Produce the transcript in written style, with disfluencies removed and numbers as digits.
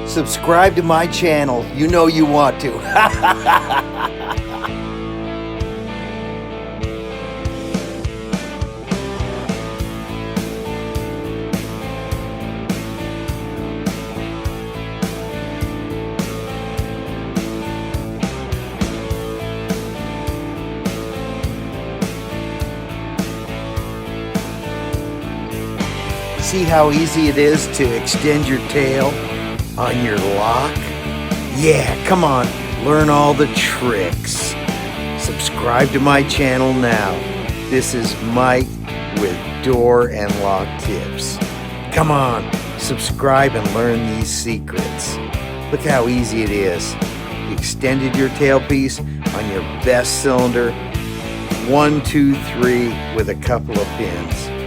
Subscribe to my channel. You know you want to. See how easy it is to extend your tail on your lock? Yeah, come on, learn all the tricks. Subscribe to my channel now. This is Mike with Door and Lock Tips. Come on, subscribe and learn these secrets. Look how easy it is. You extended your tailpiece on your best cylinder, 1, 2, 3 with a couple of pins.